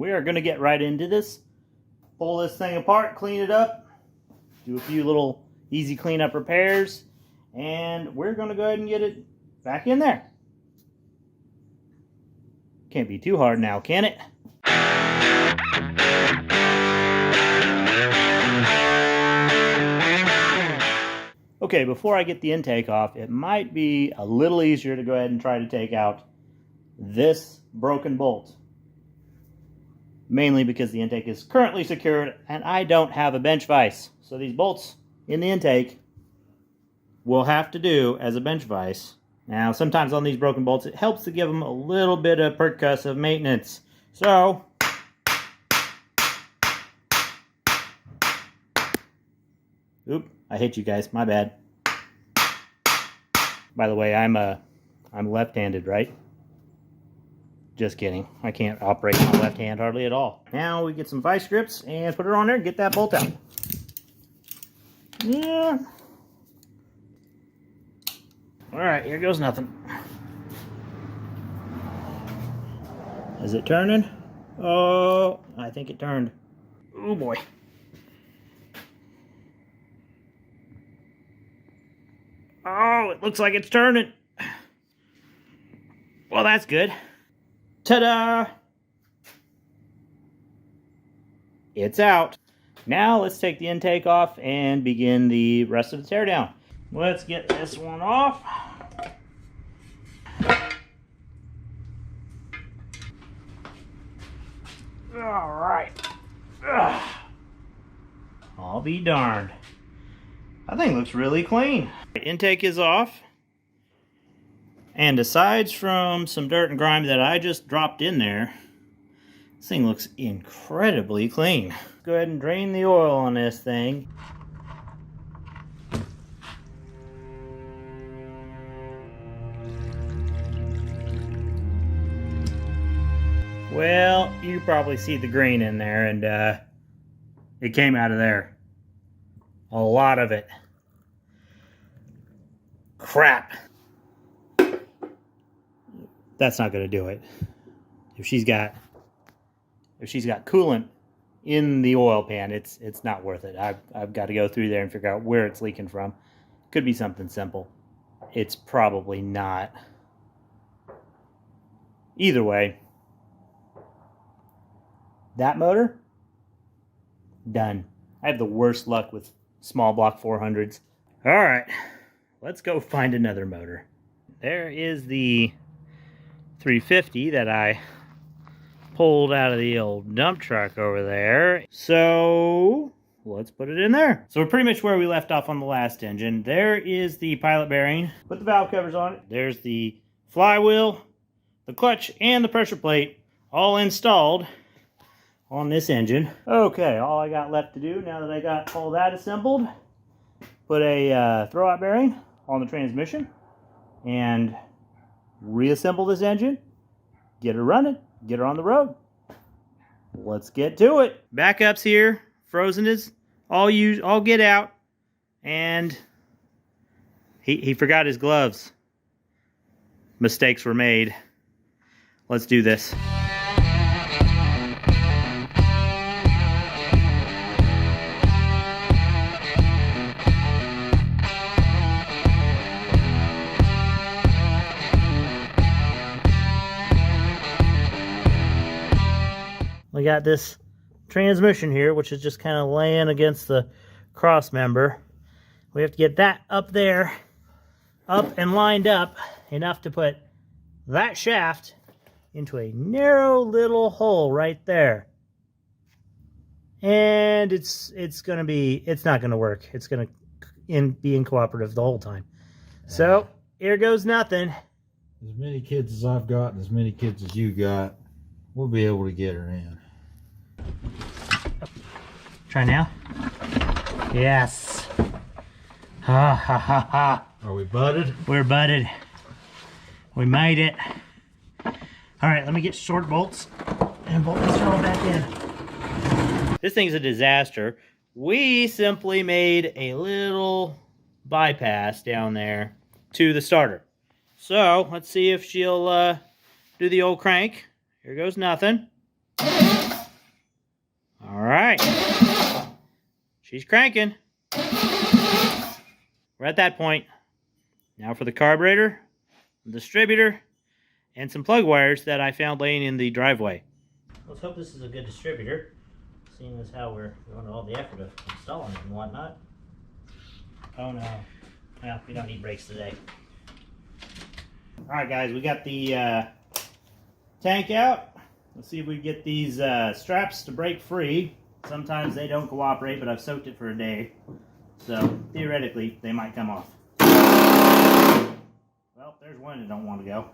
we are going to get right into this. Pull this thing apart, clean it up, do a few little easy cleanup repairs, and we're going to go ahead and get it back in there. Can't be too hard now, can it? Okay, before I get the intake off, it might be a little easier to go ahead and try to take out this broken bolt. Mainly because the intake is currently secured and I don't have a bench vise. So these bolts in the intake will have to do as a bench vise. Now, sometimes on these broken bolts, it helps to give them a little bit of percussive maintenance. So, oop, I hit you guys, my bad. By the way, I'm left-handed, right? Just kidding. I can't operate my left hand hardly at all. Now we get some vice grips and put it on there and get that bolt out. Yeah. Alright, here goes nothing. Is it turning? Oh, I think it turned. Oh boy. Oh, it looks like it's turning. Well, that's good. Ta-da! It's out. Now let's take the intake off and begin the rest of the teardown. Let's get this one off. All right. Ugh. I'll be darned. That thing looks really clean. The intake is off. And aside from some dirt and grime that I just dropped in there, this thing looks incredibly clean. Go ahead and drain the oil on this thing. Well, you probably see the green in there, and it came out of there. A lot of it. Crap. That's not going to do it. If she's got coolant in the oil pan, it's not worth it. I've got to go through there and figure out where it's leaking from. Could be something simple. It's probably not. Either way, that motor, done. I have the worst luck with small block 400s. All right, let's go find another motor. There is the 350 that I pulled out of the old dump truck over there. So let's put it in there. So we're pretty much where we left off on the last engine. There is the pilot bearing. Put the valve covers on it. There's the flywheel, the clutch, and the pressure plate all installed on this engine. Okay, all I got left to do now that I got all that assembled, put a throwout bearing on the transmission and reassemble this engine, get her running, get her on the road. Let's get to it. Backup's here, frozen is all get out, and he forgot his gloves. Mistakes were made. Let's do this. We got this transmission here, which is just kind of laying against the cross member. We have to get that up there, up and lined up enough to put that shaft into a narrow little hole right there. And it's not gonna work. It's gonna be incooperative the whole time. So here goes nothing. As many kids as I've got and as many kids as you got, we'll be able to get her in. Try now. Yes. Ha ha ha ha. Are we butted? We're butted. We made it. All right, let me get short bolts and bolt this all back in. This thing's a disaster. We simply made a little bypass down there to the starter. So let's see if she'll do the old crank. Here goes nothing. She's cranking. We're at that point. Now for the carburetor, the distributor, and some plug wires that I found laying in the driveway. Let's hope this is a good distributor, seeing as how we're going to all the effort of installing it and whatnot. Oh no. Well, we don't need brakes today. Alright guys, we got the tank out. Let's see if we can get these straps to break free. Sometimes they don't cooperate, but I've soaked it for a day. So, theoretically, they might come off. Well, there's one that don't want to go.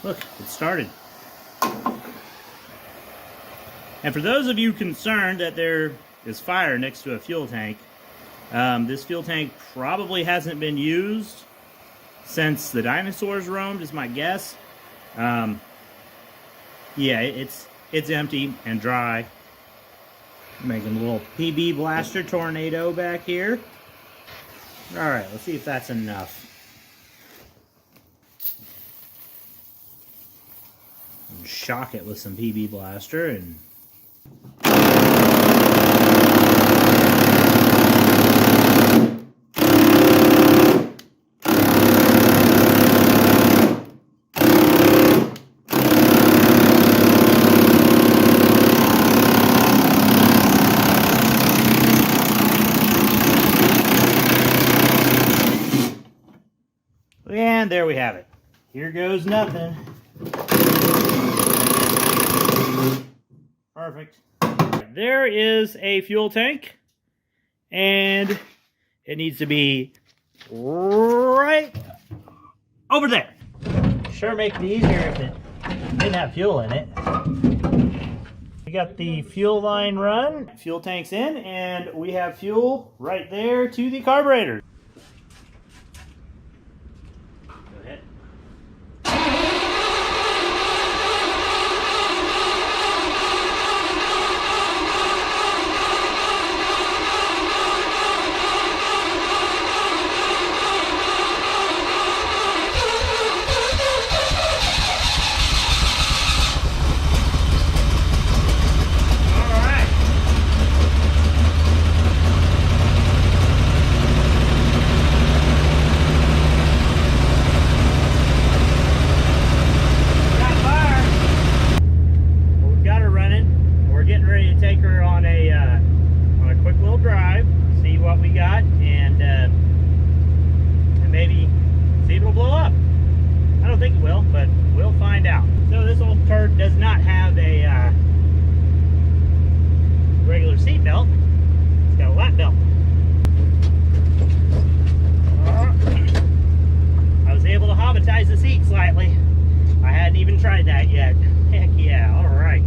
Look, it started. And for those of you concerned that there is fire next to a fuel tank, this fuel tank probably hasn't been used since the dinosaurs roamed, is my guess. Yeah, it's empty and dry. Making a little PB blaster tornado back here. Alright, let's see if that's enough. And shock it with some PB blaster and there we have it. Here goes nothing. Perfect. There is a fuel tank, and it needs to be right over there. Sure make it easier if it didn't have fuel in it. We got the fuel line run, fuel tank's in, and we have fuel right there to the carburetor. Does not have a regular seat belt. It's got a lap belt. I was able to hobbitize the seat slightly. I hadn't even tried that yet. Heck yeah, alright.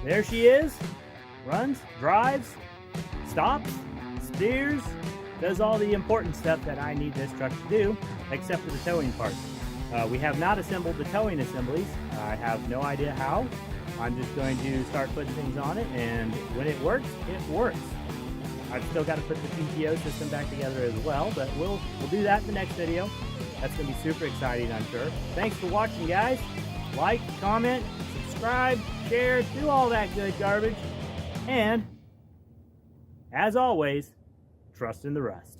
There she is, runs, drives, stops, steers, does all the important stuff that I need this truck to do, except for the towing part. We have not assembled the towing assemblies. I have no idea how. I'm just going to start putting things on it, and when it works, it works. I've still got to put the PTO system back together as well, but we'll do that in the next video. That's going to be super exciting, I'm sure. Thanks for watching, guys. Like, comment, subscribe, share, do all that good garbage. And, as always, trust in the rust.